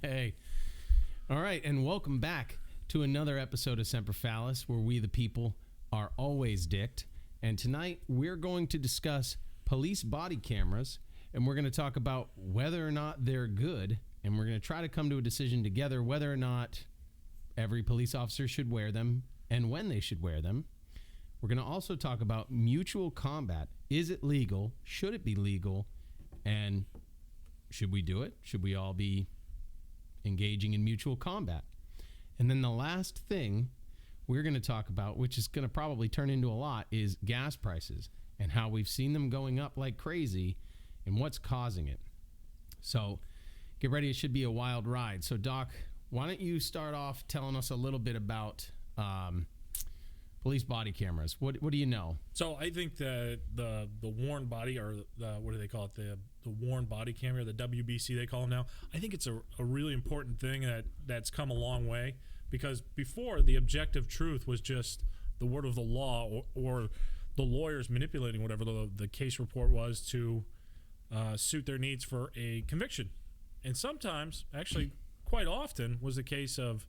Hey. All right, and welcome back to another episode of Semper Fallis, where we the people are always dicked. And tonight we're going to discuss police body cameras, and we're going to talk about whether or not they're good, and we're going to try to come to a decision together whether or not every police officer should wear them and when they should wear them. We're going to also talk about mutual combat. Is it legal? Should it be legal? And should we do it? Should we all be engaging in mutual combat? And then the last thing we're going to talk about, which is going to probably turn into a lot, is gas prices and how we've seen them going up like crazy and what's causing it. So get ready. It should be a wild ride. So Doc, why don't you start off telling us a little bit about police body cameras? What do you know? So I think the worn body, or what do they call it? The worn body camera, the WBC they call them now. I think it's a really important thing that's come a long way, because before the objective truth was just the word of the law or the lawyers manipulating whatever the case report was to suit their needs for a conviction. And sometimes, actually quite often, was the case of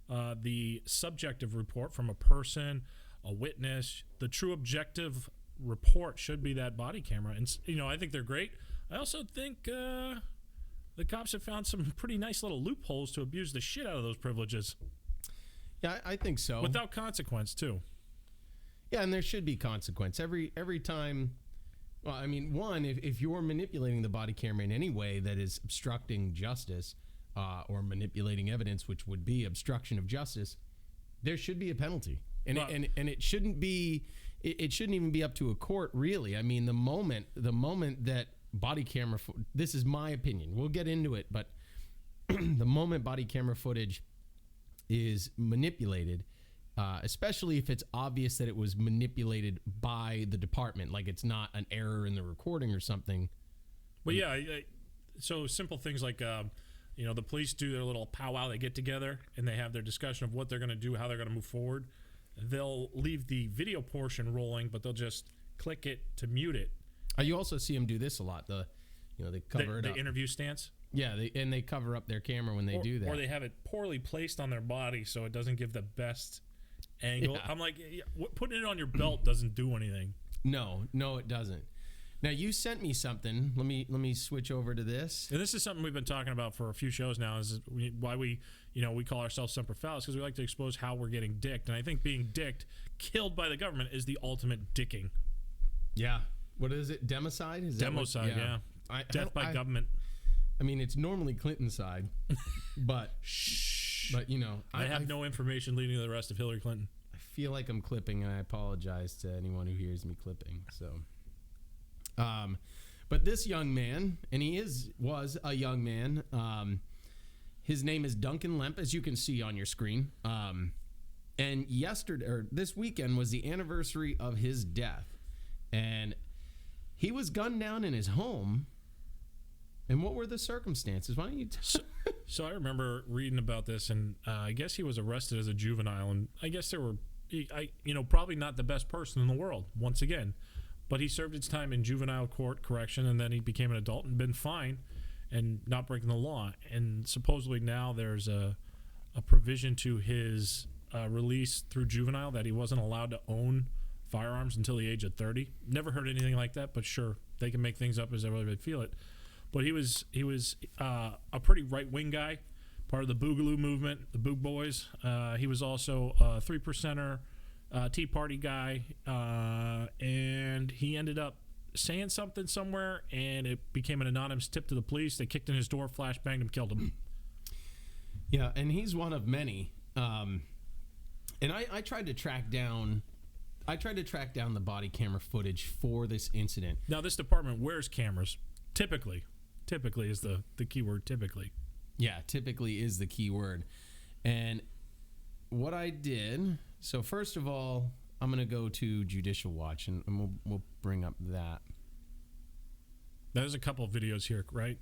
the subjective report from a person, a witness. The true objective report should be that body camera. And, I think they're great. I also think the cops have found some pretty nice little loopholes to abuse the shit out of those privileges. Yeah, I think so. Without consequence, too. Yeah, and there should be consequence. Every time. Well, I mean, one, if you're manipulating the body camera in any way that is obstructing justice, or manipulating evidence, which would be obstruction of justice, there should be a penalty. And it shouldn't be. It shouldn't even be up to a court, really. I mean, the moment that body camera, this is my opinion, we'll get into it, but the moment body camera footage is manipulated, especially if it's obvious that it was manipulated by the department, like it's not an error in the recording or something. Well, yeah. So simple things like, the police do their little powwow, they get together and they have their discussion of what they're going to do, how they're going to move forward. They'll leave the video portion rolling, but they'll just click it to mute it. You also see them do this a lot. They cover it up. The interview stance? Yeah, they cover up their camera when they do that. Or they have it poorly placed on their body so it doesn't give the best angle. Yeah. I'm like, putting it on your belt doesn't do anything. No, it doesn't. Now, you sent me something. Let me switch over to this. And this is something we've been talking about for a few shows now, is why we call ourselves Semper Fallis, because we like to expose how we're getting dicked. And I think being dicked, killed by the government, is the ultimate dicking. Yeah. What is it? Democide? Democide, yeah. Death by government. I mean, it's normally Clinton's side, but shh. But I have no information leading to the rest of Hillary Clinton. I feel like I'm clipping, and I apologize to anyone who hears me clipping. So, but this young man, and he was a young man. His name is Duncan Lemp, as you can see on your screen. And this weekend was the anniversary of his death, and he was gunned down in his home. And what were the circumstances? Why don't you So I remember reading about this, and I guess he was arrested as a juvenile, and I guess probably not the best person in the world, once again, but he served his time in juvenile court correction, and then he became an adult and been fine and not breaking the law. And supposedly now there's a provision to his release through juvenile that he wasn't allowed to own firearms until the age of 30. Never heard anything like that, but sure, they can make things up as they feel it. But he was a pretty right-wing guy, part of the Boogaloo movement, the Boog Boys. He was also a 3%er, Tea Party guy, and he ended up saying something somewhere, and it became an anonymous tip to the police. They kicked in his door, flashbanged him, killed him. Yeah, and he's one of many. And I tried to track down the body camera footage for this incident. Now, this department wears cameras, typically. Typically is the key word, typically. Yeah, typically is the key word. And what I did, so first of all, I'm going to go to Judicial Watch, and we'll bring up that. There's a couple of videos here, right?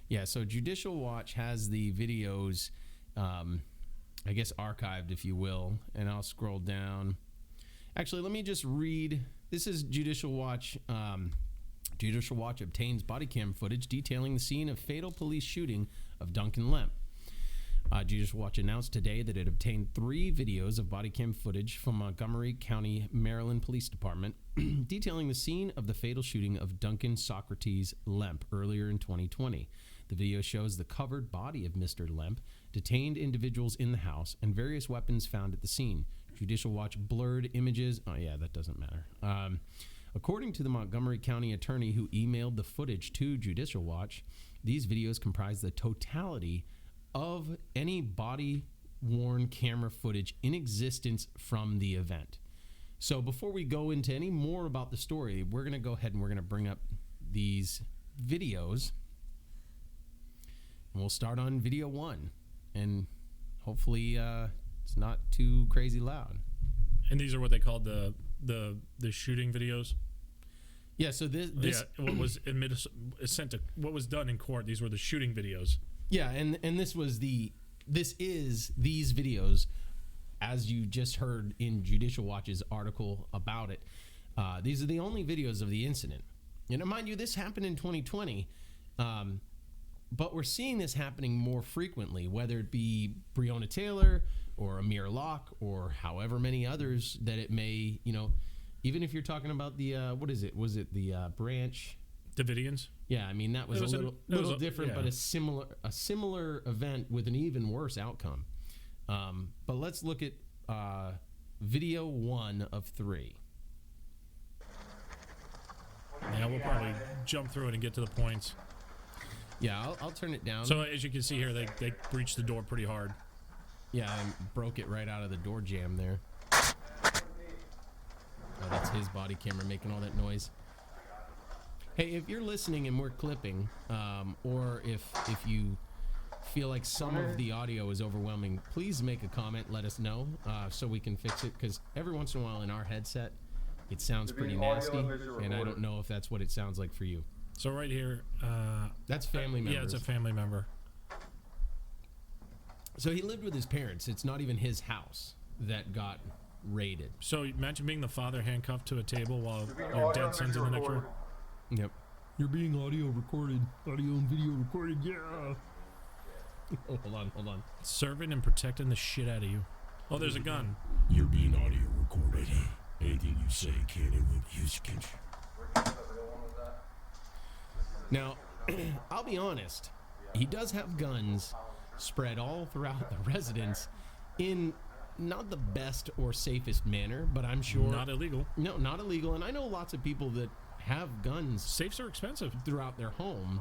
Yeah, so Judicial Watch has the videos, I guess, archived, if you will, and I'll scroll down. Actually, let me just read. This is Judicial Watch Judicial Watch obtains body cam footage detailing the scene of fatal police shooting of Duncan Lemp. Judicial Watch announced today that it obtained 3 videos of body cam footage from Montgomery County, Maryland Police Department detailing the scene of the fatal shooting of Duncan Socrates Lemp earlier in 2020. The video shows the covered body of Mr. Lemp, detained individuals in the house, and various weapons found at the scene. Judicial Watch blurred images. Oh, yeah, that doesn't matter. According to the Montgomery County attorney who emailed the footage to Judicial Watch, these videos comprise the totality of any body-worn camera footage in existence from the event. So before we go into any more about the story, we're going to go ahead and we're going to bring up these videos. And we'll start on video 1. And hopefully it's not too crazy loud. And these are what they called the shooting videos? Yeah, so this what was sent to what was done in court, these were the shooting videos. Yeah, and this is these videos, as you just heard in Judicial Watch's article about it. These are the only videos of the incident. And mind you, this happened in 2020, but we're seeing this happening more frequently, whether it be Breonna Taylor or Amir Locke or however many others that it may, even if you're talking about the, what is it? Was it the Branch Davidians? Yeah, I mean that was a little different, but a similar event with an even worse outcome. But let's look at video 1 of 3. Yeah, we'll probably jump through it and get to the points. Yeah, I'll turn it down. So as you can see here, they breached the door pretty hard. Yeah, and broke it right out of the door jamb there. Oh, that's his body camera making all that noise. Hey, if you're listening and we're clipping, or if you feel like some of the audio is overwhelming, please make a comment, let us know, so we can fix it, because every once in a while in our headset, it sounds pretty nasty, and I don't know if that's what it sounds like for you. So right here... that's family members. Yeah, it's a family member. So he lived with his parents. It's not even his house that got raided. So imagine being the father handcuffed to a table while your dead son's in the next room. Yep. You're being audio recorded. Audio and video recorded, yeah. Oh, hold on. Serving and protecting the shit out of you. Oh, there's a gun. You're being audio recorded. Anything you say can and will be used against you. Now, I'll be honest. He does have guns spread all throughout the residence in not the best or safest manner, but I'm sure... Not illegal. No, not illegal. And I know lots of people that have guns. Safes are expensive. Throughout their home.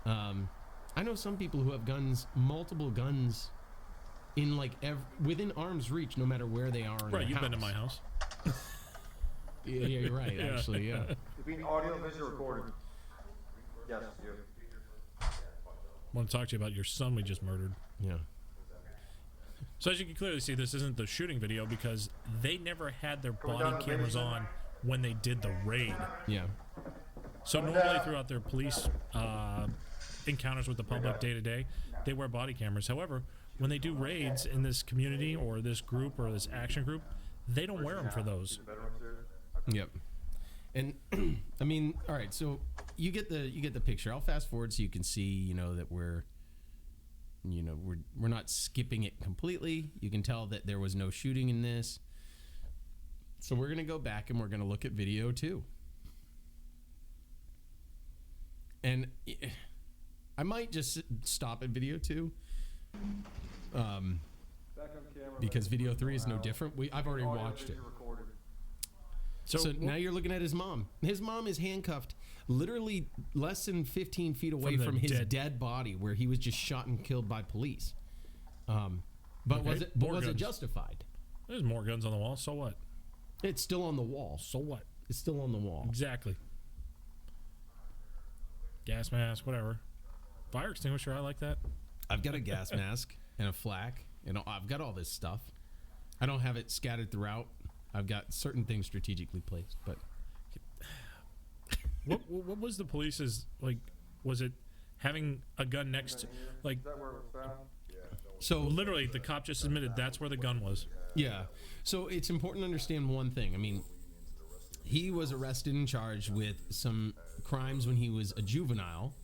I know some people who have guns, multiple guns, in within arm's reach, no matter where they are in Right, the you've house. been in my house. Yeah, you're right, actually, yeah. You're being audio and visual recorded. Yes, you. I want to talk to you about your son we just murdered. Yeah. So as you can clearly see, this isn't the shooting video because they never had their body cameras on when they did the raid. Yeah. So normally throughout their police encounters with the public day to day, they wear body cameras. However, when they do raids in this community or this group or this action group, they don't wear them for those. Yep. And I mean, all right, so you get the picture. I'll fast forward so you can see, that we're not skipping it completely. You can tell that there was no shooting in this. So we're going to go back and we're going to look at video 2. And I might just stop at video 2. Because video 3 is no different. I've already watched it. So now you're looking at his mom. His mom is handcuffed literally less than 15 feet away from his dead body where he was just shot and killed by police. But Okay, was it justified? There's more guns on the wall, so what? It's still on the wall. So what? It's still on the wall. Exactly. Gas mask, whatever. Fire extinguisher, I like that. I've got a gas mask and a flak, and I've got all this stuff. I don't have it scattered throughout. I've got certain things strategically placed, but... What was the police's, was it having a gun next, So literally the cop just admitted that's where the gun was. Yeah. So it's important to understand one thing. I mean, he was arrested and charged with some crimes when he was a juvenile,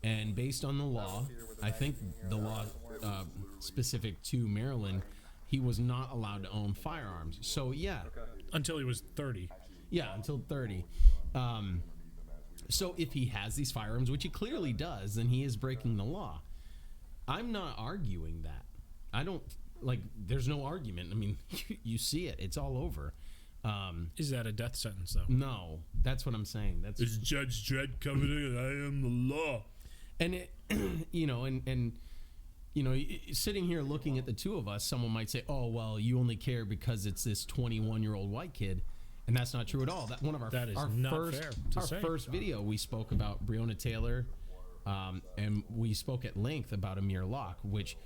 and based on the law, I think the law specific to Maryland, he was not allowed to own firearms. So yeah, Until he was 30. yeah, until 30. So if he has these firearms, which he clearly does, then he is breaking the law. I'm not arguing that. I don't there's no argument. I mean, you see it. It's all over. Is that a death sentence, though? No, that's what I'm saying. That's Is Judge Dredd coming in? I am the law. and it, sitting here looking at the two of us, someone might say, "Oh, well, you only care because it's this 21-year-old white kid," and that's not true at all. That one of That is not fair to say. first video, we spoke about Breonna Taylor, and we spoke at length about Amir Locke, which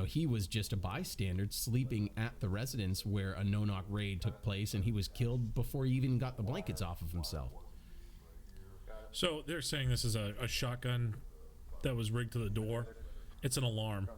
he was just a bystander sleeping at the residence where a no-knock raid took place, and he was killed before he even got the blankets off of himself. So they're saying this is a shotgun that was rigged to the door. It's an alarm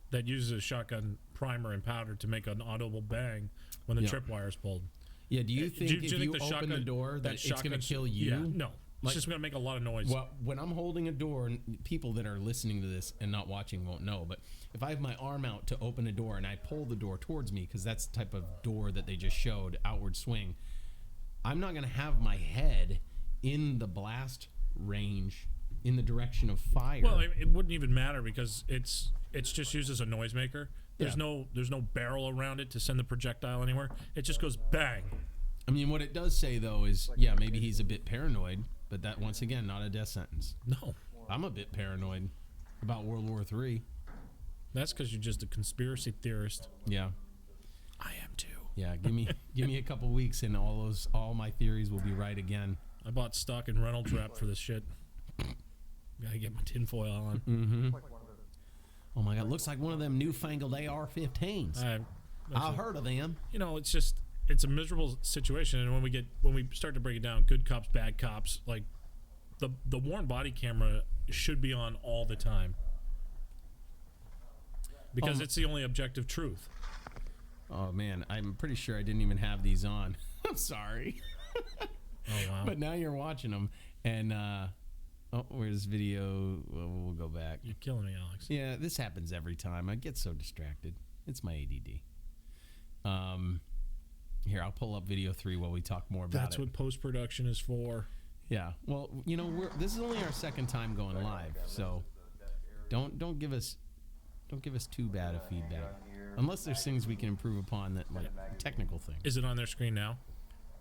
that uses a shotgun primer and powder to make an audible bang when the tripwire is pulled. Yeah, do you think if you the open the door that it's going to kill you? Yeah, no. It's just going to make a lot of noise. Well, when I'm holding a door, and people that are listening to this and not watching won't know, but if I have my arm out to open a door and I pull the door towards me, because that's the type of door that they just showed, outward swing, I'm not going to have my head in the blast range in the direction of fire. Well, it wouldn't even matter because it's just used as a noisemaker. There's no barrel around it to send the projectile anywhere. It just goes bang. I mean, what it does say, though, is, yeah, maybe he's a bit paranoid, but that, once again, not a death sentence. No. I'm a bit paranoid about World War III. That's because you're just a conspiracy theorist. Yeah. I am too. Yeah, give me a couple weeks and all my theories will be right again. I bought stock in Reynolds Wrap for this shit. Gotta get my tinfoil on. Mm-hmm. Oh my God, looks like one of them newfangled AR-15s. I've heard of them. It's a miserable situation, and when we start to break it down, good cops, bad cops, like the worn body camera should be on all the time because it's the only objective truth. Oh man, I'm pretty sure I didn't even have these on. I'm sorry. Oh wow! But now you're watching them, and where's video? Well, we'll go back. You're killing me, Alex. Yeah, this happens every time. I get so distracted. It's my ADD. Here, I'll pull up video 3 while we talk more about it. That's what post-production is for. Yeah. Well, this is only our second time going live, so don't give us too bad of feedback. Unless there's things we can improve upon, that like technical thing. Is it on their screen now?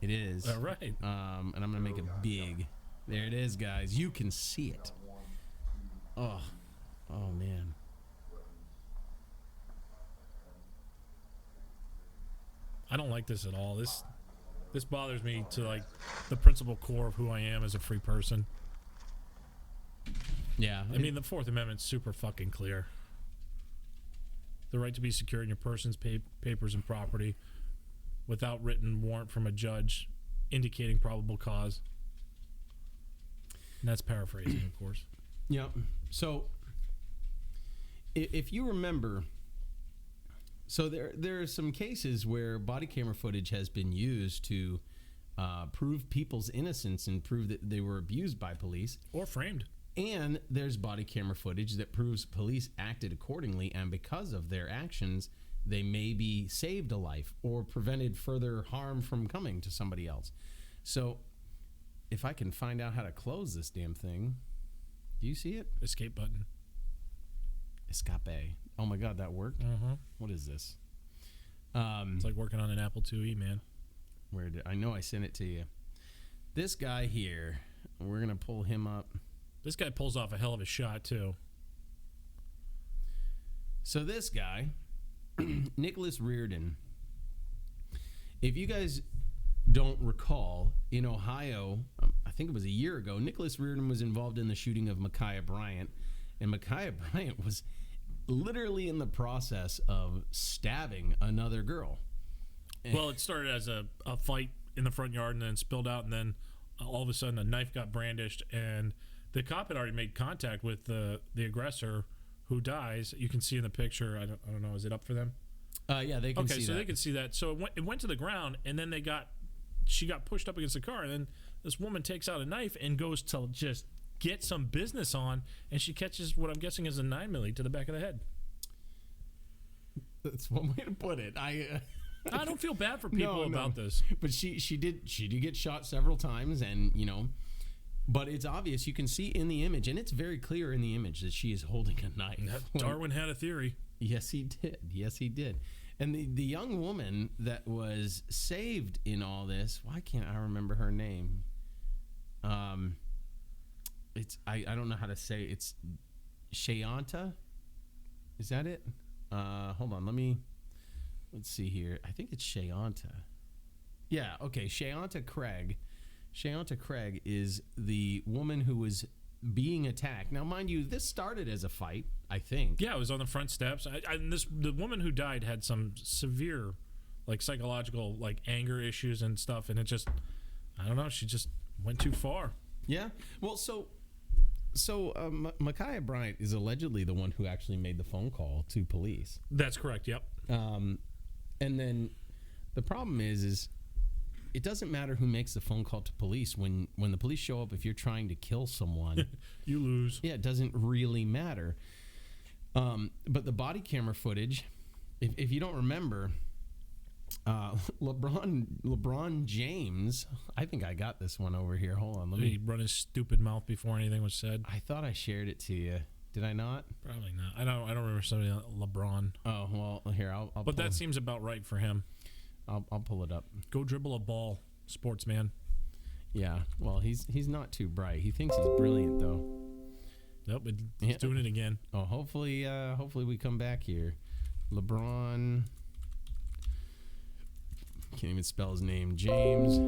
It is. All right. And I'm gonna make it big. There it is, guys. You can see it. Oh man. I don't like this at all. This bothers me to like the principal core of who I am as a free person. Yeah. I mean, the Fourth Amendment's super fucking clear. The right to be secure in your person's papers and property without written warrant from a judge indicating probable cause. And that's paraphrasing, of course. Yeah. So if you remember, so there are some cases where body camera footage has been used to prove people's innocence and prove that they were abused by police. Or framed. And there's body camera footage that proves police acted accordingly, and because of their actions, they maybe saved a life or prevented further harm from coming to somebody else. So if I can find out how to close this damn thing. Do you see it? Escape button. Escape. Oh my God, that worked? Uh-huh. What is this? It's like working on an Apple IIe, man. I know I sent it to you. This guy here, we're going to pull him up. This guy pulls off a hell of a shot, too. So this guy, Nicholas Reardon, if you guys don't recall, in Ohio, I think it was a year ago, Nicholas Reardon was involved in the shooting of Mikaya Bryant, and Mikaya Bryant was literally in the process of stabbing another girl. Well, it started as a fight in the front yard and then spilled out, and then all of a sudden a knife got brandished, and the cop had already made contact with the aggressor, who dies. You can see in the picture. I don't know. Is it up for them? Yeah, they can see that. Okay, so they can see that. So it went to the ground, and then they got she got pushed up against the car, and then this woman takes out a knife and goes to just get some business on, and she catches what I'm guessing is a 9mm to the back of the head. That's one way to put it. I don't feel bad for people No. about this. But she did get shot several times, and but it's obvious. You can see in the image, and it's very clear in the image that she is holding a knife. Darwin had a theory. Yes, he did. Yes, he did. And the young woman that was saved in all this, why can't I remember her name? It's I don't know how to say it. It's Shayanta. Is that it? Hold on. Let's see here. I think it's Shayanta. Yeah. Okay. Shayanta Craig. Shayanta Craig is the woman who was being attacked. Now, mind you, this started as a fight, I think. Yeah, it was on the front steps. The woman who died had some severe, like, psychological, like, anger issues and stuff, and it just, I don't know, she just went too far. Yeah. Well, so Mikaya Bryant is allegedly the one who actually made the phone call to police. That's correct. Yep. And then the problem is it doesn't matter who makes the phone call to police when the police show up. If you're trying to kill someone, you lose. Yeah, it doesn't really matter. But the body camera footage, if you don't remember, LeBron James, I think I got this one over here. Hold on, let me run his stupid mouth before anything was said. I thought I shared it to you. Did I not? Probably not. I don't remember somebody LeBron. Oh well, here I'll but that seems about right for him. I'll pull it up. Go dribble a ball, sportsman. Yeah. Well, he's not too bright. He thinks he's brilliant though. Nope, he's doing it again. Oh, hopefully we come back here. LeBron. Can't even spell his name. James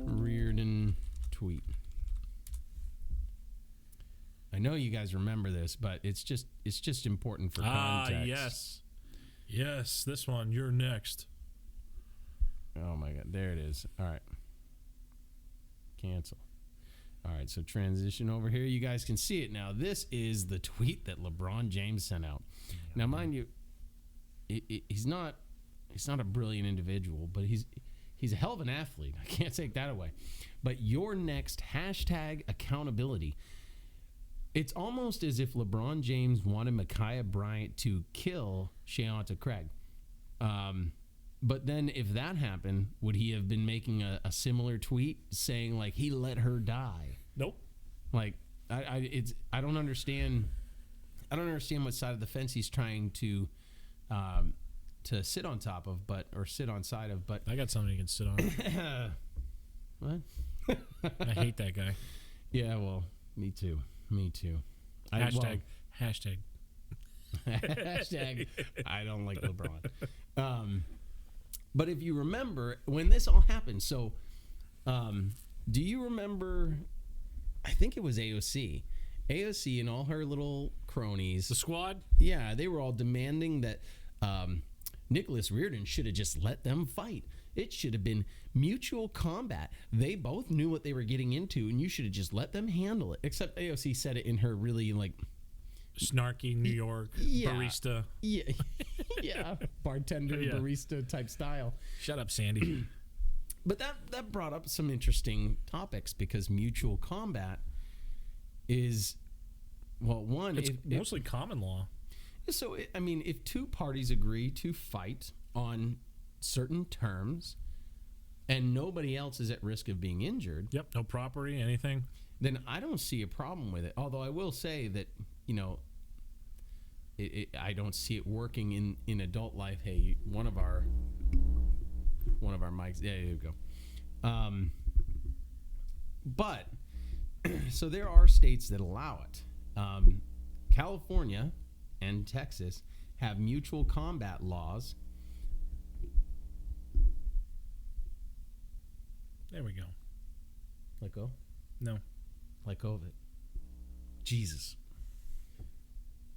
Reardon tweet. I know you guys remember this, but it's just important for context. Yes, this one. You're next. Oh my God, there it is. All right, cancel. All right, so transition over here. You guys can see it now. This is the tweet that LeBron James sent out. Now, mind you, he's not a brilliant individual, but he's a hell of an athlete. I can't take that away. But your next hashtag accountability. It's almost as if LeBron James wanted Mikaya Bryant to kill Shayanta Craig. But then if that happened, would he have been making a similar tweet saying like he let her die? Nope. Like I don't understand. I don't understand what side of the fence he's trying to sit on top of, or sit on side of. But I got something you can sit on. What? I hate that guy. Yeah, well, me too. Hashtag. Hashtag I don't like LeBron. But if you remember when this all happened, so do you remember, I think it was AOC and all her little cronies. The squad? Yeah, they were all demanding that Nicholas Reardon should have just let them fight. It should have been mutual combat. They both knew what they were getting into, and you should have just let them handle it. Except AOC said it in her really like snarky New York barista. Yeah, yeah, bartender, barista type style. Shut up, Sandy. But that brought up some interesting topics because mutual combat is, well, one, it's mostly common law. So, I mean, if two parties agree to fight on certain terms and nobody else is at risk of being injured. Yep, no property, anything. Then I don't see a problem with it. Although I will say that, I don't see it working in adult life. Hey, one of our mics. Yeah, there you go. But so there are states that allow it. California and Texas have mutual combat laws. There we go. Let go? No. Let go of it. Jesus.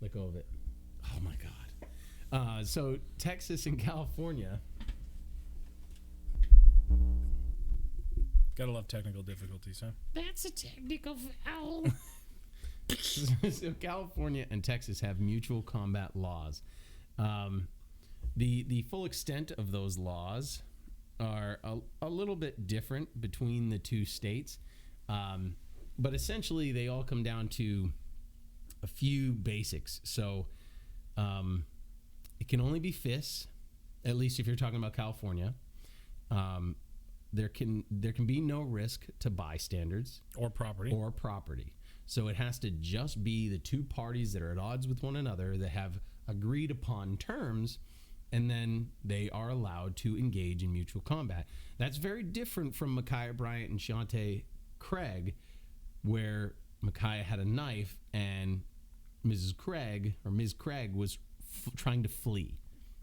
Let go of it. Oh my God. So Texas and California. Gotta love technical difficulties, huh? That's a technical foul. So California and Texas have mutual combat laws. The full extent of those laws are a little bit different between the two states. But essentially, they all come down to a few basics. So it can only be fists, at least if you're talking about California. There can be no risk to bystanders or property. So it has to just be the two parties that are at odds with one another that have agreed upon terms, and then they are allowed to engage in mutual combat. That's very different from Mikaya Bryant and Shante Craig, where Mikaya had a knife and Ms. Craig was trying to flee.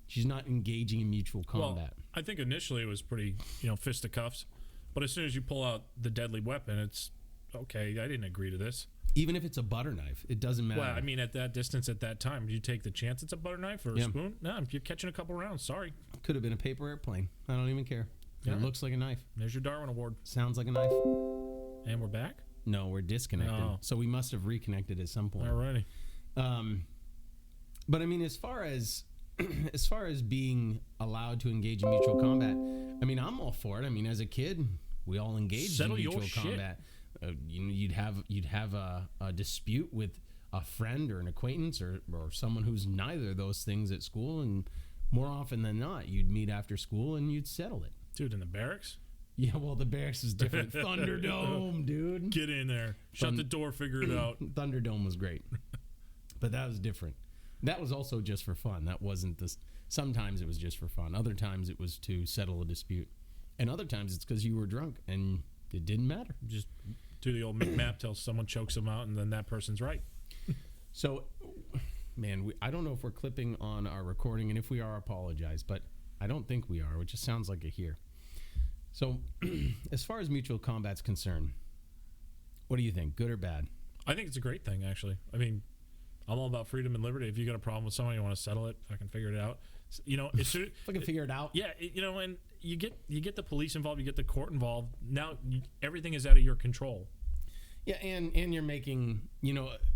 She's not engaging in mutual combat. Well, I think initially it was pretty, fisticuffs. But as soon as you pull out the deadly weapon, it's, okay, I didn't agree to this. Even if it's a butter knife, it doesn't matter. Well, I mean, at that distance, at that time, do you take the chance it's a butter knife or a spoon? No, if you're catching a couple rounds, sorry. Could have been a paper airplane. I don't even care. Yeah. It looks like a knife. There's your Darwin Award. Sounds like a knife. And we're back? No, we're disconnected. Oh. So we must have reconnected at some point. Alrighty. But I mean, as far as being allowed to engage in mutual combat, I mean, I'm all for it. I mean, as a kid, we all engaged in mutual combat. You'd have a dispute with a friend or an acquaintance or someone who's neither of those things at school, and more often than not, you'd meet after school and you'd settle it. Dude, in the barracks? Yeah, well, the barracks is different. Thunderdome, dude. Get in there. Shut the door, figure it out. Thunderdome was great. But that was different. That was also just for fun. That wasn't this. Sometimes it was just for fun. Other times it was to settle a dispute. And other times it's because you were drunk and it didn't matter. Just do the old McMap till someone chokes them out and then that person's right. So, man, I don't know if we're clipping on our recording, and if we are, I apologize. But I don't think we are. It just sounds like it here. So, as far as mutual combat's concerned, what do you think? Good or bad? I think it's a great thing, actually. I mean, I'm all about freedom and liberty. If you got a problem with someone, you want to settle it, I can figure it out. If I can figure it out. Yeah, and you get the police involved, you get the court involved. Now everything is out of your control. Yeah, and you're making,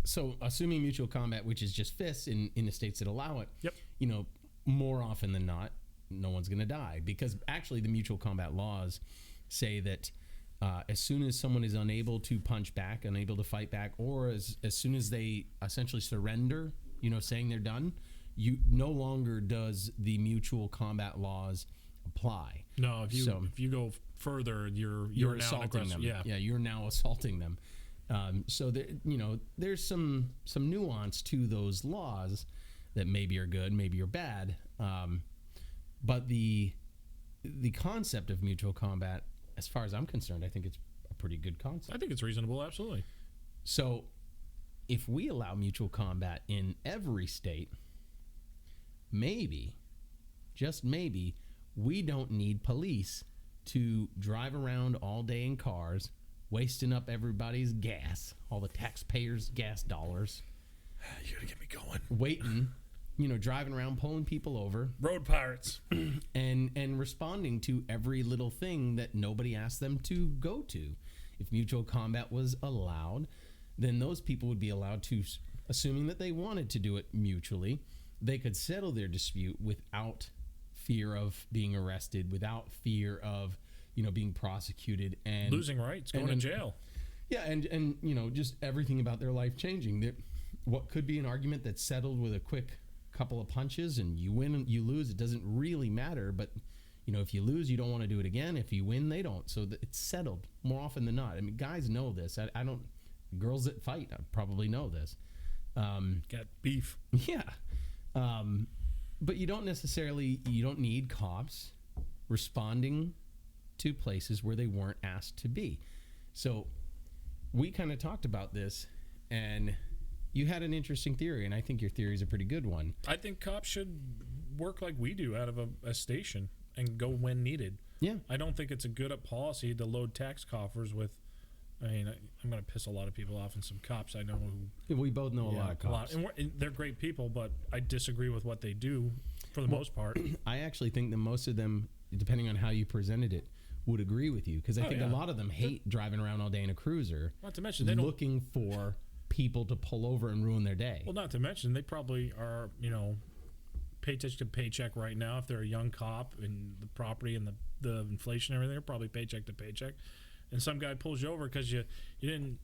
so assuming mutual combat, which is just fists in the states that allow it. Yep. More often than not, no one's going to die, because actually the mutual combat laws say that as soon as someone is unable to punch back, unable to fight back, or as soon as they essentially surrender, saying they're done, no longer does the mutual combat laws apply. No, if you go further, you're now assaulting them. Yeah, you're now assaulting them. So there's some nuance to those laws that maybe are good, maybe are bad. But the concept of mutual combat, as far as I'm concerned, I think it's a pretty good concept. I think it's reasonable, absolutely. So if we allow mutual combat in every state, maybe, just maybe, we don't need police to drive around all day in cars, wasting up everybody's gas, all the taxpayers' gas dollars. You gotta get me going. Waiting, driving around, pulling people over. Road pirates. and responding to every little thing that nobody asked them to go to. If mutual combat was allowed, then those people would be allowed to, assuming that they wanted to do it mutually, they could settle their dispute without fear of being arrested, without fear of, being prosecuted and losing rights, going to jail. Yeah, and just everything about their life changing. That what could be an argument that's settled with a quick couple of punches, and you win and you lose, it doesn't really matter. But if you lose, you don't want to do it again. If you win, they don't. So it's settled more often than not. I mean, guys know this. I don't. Girls that fight probably know this. Got beef. Yeah. But you don't need cops responding to places where they weren't asked to be. So we kind of talked about this, and you had an interesting theory, and I think your theory is a pretty good one. I think cops should work like we do out of a station and go when needed. Yeah. I don't think it's a good policy to load tax coffers with, I'm going to piss a lot of people off, and some cops I know who... We both know a lot of cops. And they're great people, but I disagree with what they do for the most part. I actually think that most of them, depending on how you presented it, would agree with you, because I think a lot of them hate driving around all day in a cruiser. Not to mention, they're looking for people to pull over and ruin their day. Well, not to mention, they probably are, paycheck to paycheck right now. If they're a young cop and the property and the inflation and everything, they're probably paycheck to paycheck. And some guy pulls you over because you didn't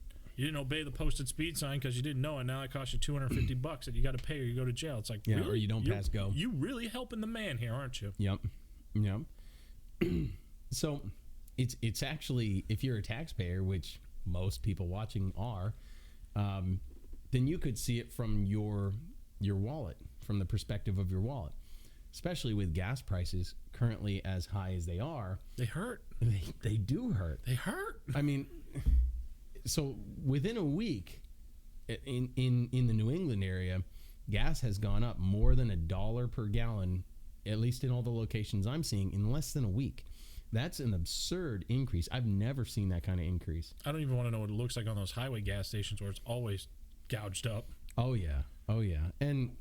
obey the posted speed sign because you didn't know it. Now it costs you $250 that you got to pay or you go to jail. It's like, Yeah, really? or you don't pass go. You really helping the man here, aren't you? Yep. So it's actually, if you're a taxpayer, which most people watching are, then you could see it from your wallet, from the perspective of your wallet, especially with gas prices currently as high as they are. They hurt. They do hurt. They hurt. I mean, so within a week in the New England area, gas has gone up more than $1 per gallon, at least in all the locations I'm seeing, in less than a week. That's an absurd increase. I've never seen that kind of increase. I don't even want to know what it looks like on those highway gas stations where it's always gouged up. Oh yeah. And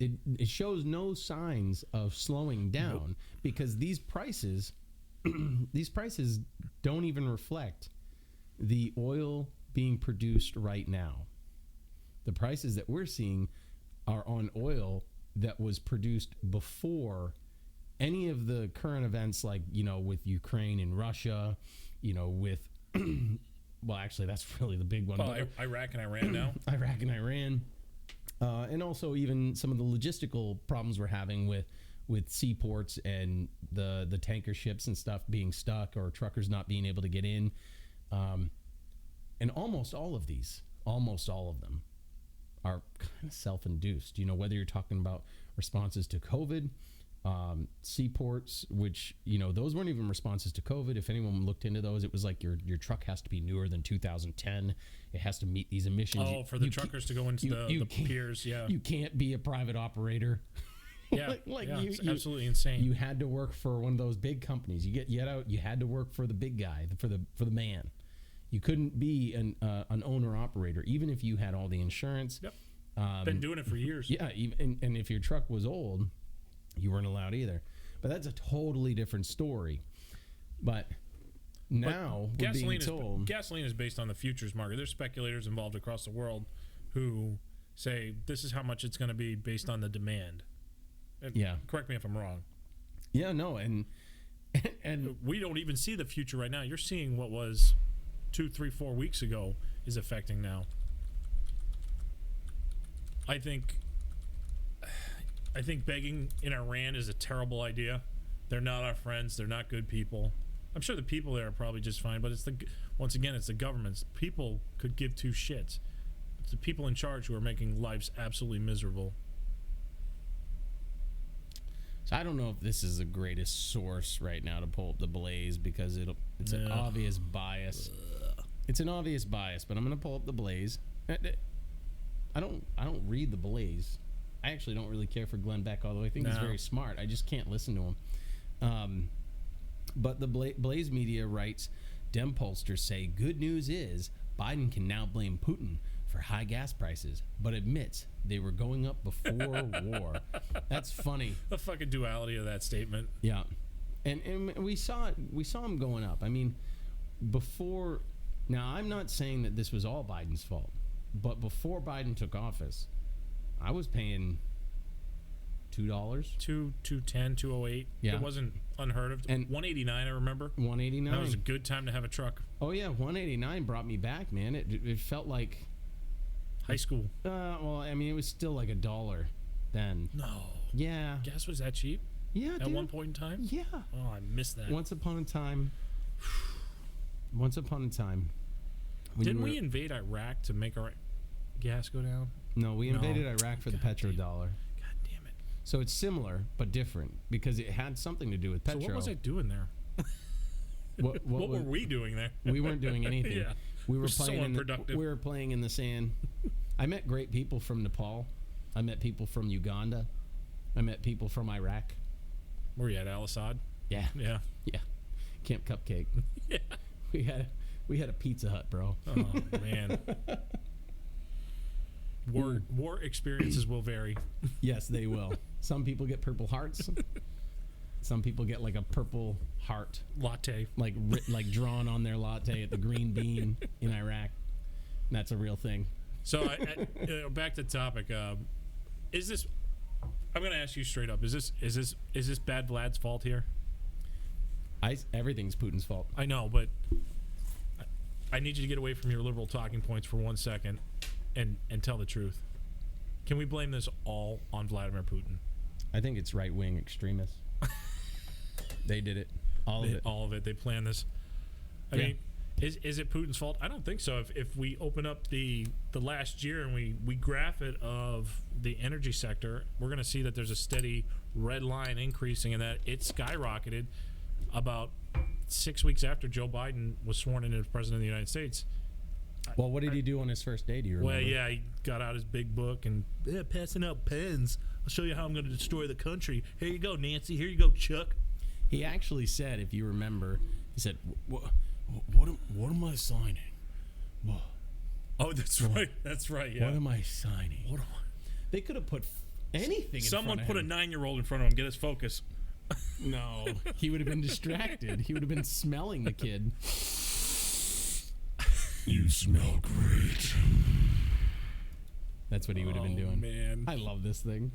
it shows no signs of slowing down because these prices don't even reflect the oil being produced right now. The prices that we're seeing are on oil that was produced before any of the current events, like, with Ukraine and Russia, with well, actually that's really the big one. Well, Iraq and Iran now. Iraq and Iran. And also even some of the logistical problems we're having with seaports and the tanker ships and stuff being stuck, or truckers not being able to get in. And almost all of them are kind of self-induced, whether you're talking about responses to COVID, seaports, which, those weren't even responses to COVID. If anyone looked into those, it was like your truck has to be newer than 2010. It has to meet these emissions. Oh, for the truckers to go into the piers, yeah. You can't be a private operator. Yeah, it's absolutely insane. You had to work for one of those big companies. You had to work for the big guy, for the man. You couldn't be an owner operator, even if you had all the insurance. Yep. Been doing it for years. Yeah, and if your truck was old, you weren't allowed either. But that's a totally different story. But now we're being told gasoline is based on the futures market. There's speculators involved across the world who say this is how much it's going to be based on the demand. Yeah. Correct me if I'm wrong. Yeah, no, and we don't even see the future right now. You're seeing what was 2, 3, 4 weeks ago is affecting now. I think begging in Iran is a terrible idea. They're not our friends. They're not good people. I'm sure the people there are probably just fine, but it's the governments. People could give two shits. It's the people in charge who are making lives absolutely miserable. So I don't know if this is the greatest source right now to pull up the Blaze, because it's an obvious bias. It's an obvious bias, but I'm going to pull up the Blaze. I don't read the Blaze. I actually don't really care for Glenn Beck, although I think he's very smart. I just can't listen to him. But the Blaze Media writes, Dem pollsters say good news is Biden can now blame Putin for high gas prices, but admits they were going up before war. That's funny. The fucking duality of that statement. Yeah. And we saw him going up. I mean, before. Now, I'm not saying that this was all Biden's fault, but before Biden took office, I was paying $2, $2.10, $2.08. Yeah. It wasn't unheard of. And $1.89, I remember. $1.89. That was a good time to have a truck. Oh yeah, $1.89 brought me back, man. It felt like high school. Well, I mean, it was still like $1 then. No. Yeah. Gas was that cheap? Yeah, At dude. one point in time? Yeah. Oh, I missed that. Once upon a time. Didn't we invade Iraq to make our gas go down? No, we invaded Iraq for the petrodollar. God damn it. So it's similar but different because it had something to do with petro. So what was I doing there? What were we doing there? We weren't doing anything. Yeah. We were so playing unproductive. we were playing in the sand. I met great people from Nepal. I met people from Uganda. I met people from Iraq. Where you at, Al Assad? Yeah. Yeah. Yeah. Camp Cupcake. Yeah. We had a Pizza Hut, bro. Oh man. War experiences will vary. Yes, they will. Some people get Purple Hearts. Some people get like a purple heart latte, like drawn on their latte at the Green Bean in Iraq. That's a real thing. So back to the topic. Is this I'm going to ask you straight up. Is this Bad Vlad's fault here? Everything's Putin's fault. I know, but I need you to get away from your liberal talking points for 1 second and tell the truth. Can we blame this all on Vladimir Putin? I think it's right-wing extremists. They did it. All of it. They planned this. I mean, is it Putin's fault? I don't think so. If we open up the last year and we graph it of the energy sector, we're going to see that there's a steady red line increasing, and that it skyrocketed about 6 weeks after Joe Biden was sworn in as president of the United States. Well, what did he do on his first day? Do you remember? Well, yeah, he got out his big book and passing out pens. I'll show you how I'm going to destroy the country. Here you go, Nancy. Here you go, Chuck. He actually said, if you remember, he said, What am I signing? Oh, that's right. That's right. Yeah. What am I signing? What am I? They could have put anything Someone in put front a of him. 9-year-old in front of him. Get his focus. No. He would have been distracted. He would have been smelling the kid. You smell great. That's what he would have been doing. Man. I love this thing.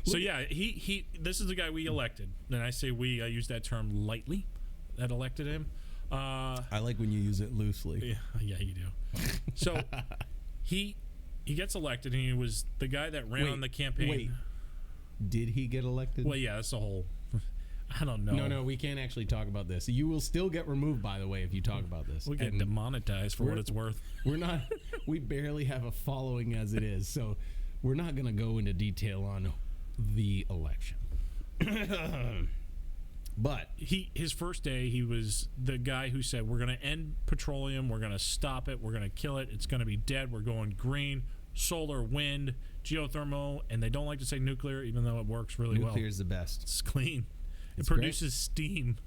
So yeah, he this is the guy we elected. And I say we, I use that term lightly, that elected him. I like when you use it loosely. Yeah, you do. So he gets elected, and he was the guy that ran on the campaign. Wait. Did he get elected? Well, yeah, that's the whole. I don't know. No, we can't actually talk about this. You will still get removed, by the way, if you talk about this. We get And demonetized for what it's worth. We're not. We barely have a following as it is, so we're not going to go into detail on the election. But His first day, he was the guy who said, we're going to end petroleum, we're going to stop it, we're going to kill it, it's going to be dead, we're going green, solar, wind, geothermal, and they don't like to say nuclear, even though it works really well. nuclear is the best. It's clean. It It's produces steam.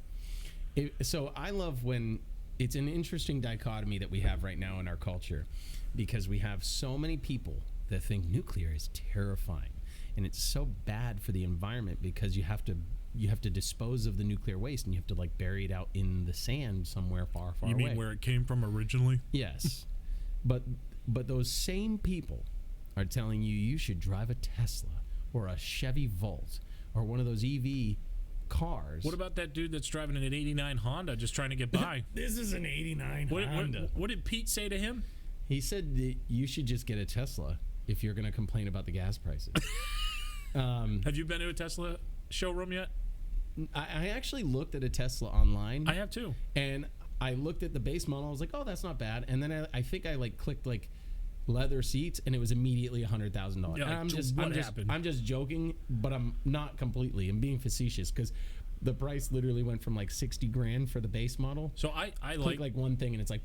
So I love when it's an interesting dichotomy that we have right now in our culture, because we have so many people that think nuclear is terrifying, and it's so bad for the environment because you have to dispose of the nuclear waste, and you have to like bury it out in the sand somewhere far You away. mean where it came from originally? Yes. but those same people are telling you should drive a Tesla or a Chevy Volt or one of those EV cars. What about that dude that's driving an 89 Honda just trying to get by? This is an 89 What, Honda. what did Pete say to him? He said that you should just get a Tesla if you're going to complain about the gas prices. Have you been to a Tesla showroom yet? I actually looked at a Tesla online. I have too. And I looked at the base model. I was like, oh, that's not bad. And then I think I like clicked like leather seats, and it was immediately $100,000. Yeah, And I'm just joking, but I'm not completely. I'm being facetious because the price literally went from like 60 grand for the base model. So I Click like one thing, and it's like.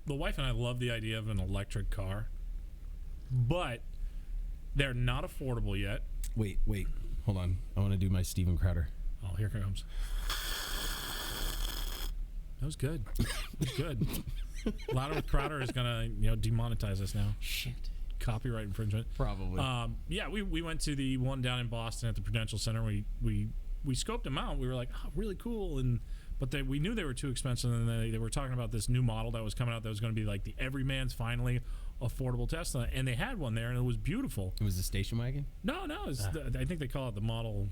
the wife and I love the idea of an electric car, but they're not affordable yet. Wait, hold on. I want to do my Steven Crowder. Oh, here it comes. That was good. That was good. Louder with Crowder is gonna demonetize us now. Shit. Copyright infringement. Probably. Yeah, we went to the one down in Boston at the Prudential Center. We scoped them out. We were like, oh, really cool, but we knew they were too expensive, and they were talking about this new model that was coming out that was going to be like the everyman's finally affordable Tesla, and they had one there, and it was beautiful. It was the station wagon? No, I think they call it the Model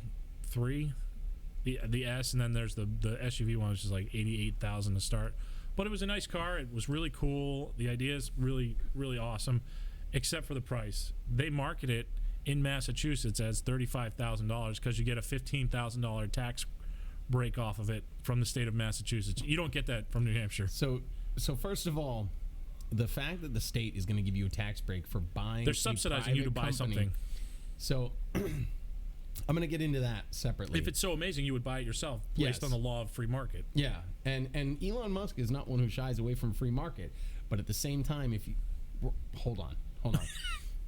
3, the S, and then there's the SUV one, which is like $88,000 to start. But it was a nice car. It was really cool. The idea is really, really awesome, except for the price. They market it in Massachusetts as $35,000 because you get a $15,000 tax break off of it from the state of Massachusetts. You don't get that from New Hampshire. So first of all, the fact that the state is going to give you a tax break for buying, they're subsidizing you to buy something. So I'm going to get into that separately. If it's so amazing, you would buy it yourself Yes. based on the law of free market. Yeah, and Elon Musk is not one who shies away from free market, but at the same time, if you hold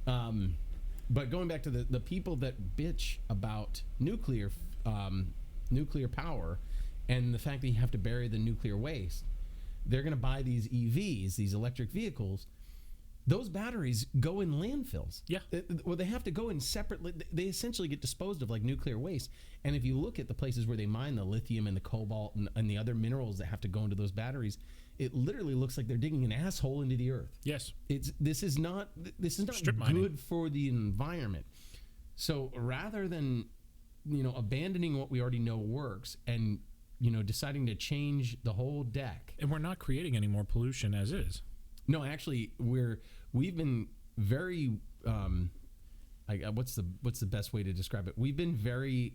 on, but going back to the people that bitch about nuclear power and the fact that you have to bury the nuclear waste, they're going to buy these EVs, these electric vehicles. Those batteries go in landfills. Yeah. Well, they have to go in separately. They essentially get disposed of like nuclear waste. And if you look at the places where they mine the lithium and the cobalt and the other minerals that have to go into those batteries, it literally looks like they're digging an asshole into the earth. Yes. This is not Strip mining. good for the environment. So rather than, abandoning what we already know works and, deciding to change the whole deck. And we're not creating any more pollution as is. No, actually, we've been very, what's the best way to describe it? We've been very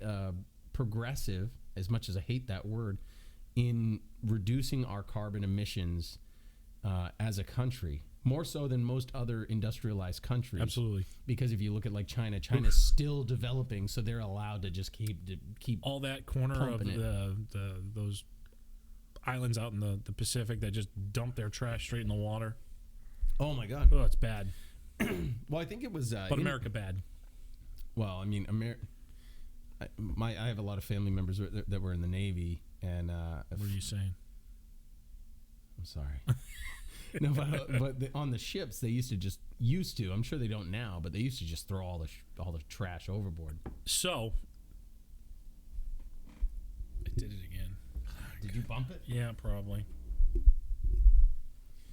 progressive, as much as I hate that word, in reducing our carbon emissions as a country, more so than most other industrialized countries. Absolutely. Because if you look at like China's still developing, so they're allowed to just keep all that corner of those islands out in the Pacific that just dump their trash straight in the water. Oh my God! Oh, it's bad. Well, I think it was. But America bad. Well, I mean, I have a lot of family members that were in the Navy, and what are you saying? I'm sorry. No, but on the ships, they used to. I'm sure they don't now, but they used to just throw all the trash overboard. So, I did it again. Did you bump it? Yeah, probably.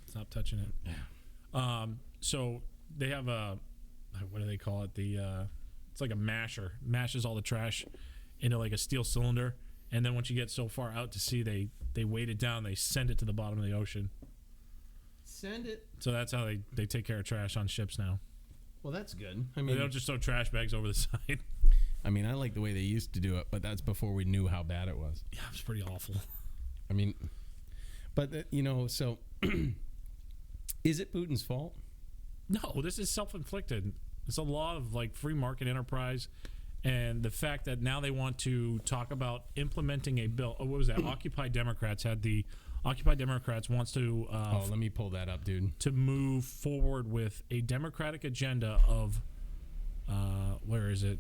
Stop touching it. Yeah. So they have what do they call it? It's like a masher. Mashes all the trash into like a steel cylinder, and then once you get so far out to sea, they weight it down. They send it to the bottom of the ocean. Send it. So that's how they take care of trash on ships now. Well, that's good. I mean, they don't just throw trash bags over the side. I mean, I like the way they used to do it, but that's before we knew how bad it was. Yeah, it was pretty awful. I mean, but so is it Putin's fault? No, this is self-inflicted. It's a law of like free market enterprise, and the fact that now they want to talk about implementing a bill. Oh, what was that? Occupy Democrats wants to. Let me pull that up, dude. To move forward with a democratic agenda of, where is it?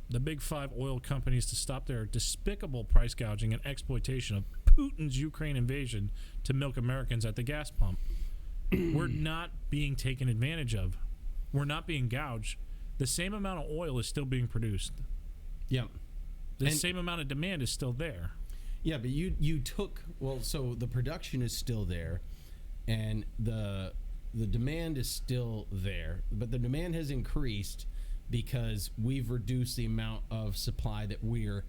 The big five oil companies to stop their despicable price gouging and exploitation of Putin's Ukraine invasion to milk Americans at the gas pump. We're not being taken advantage of. We're not being gouged. The same amount of oil is still being produced. Yeah. The same amount of demand is still there. Yeah, but you took, so the production is still there, and the demand is still there, but the demand has increased because we've reduced the amount of supply that we're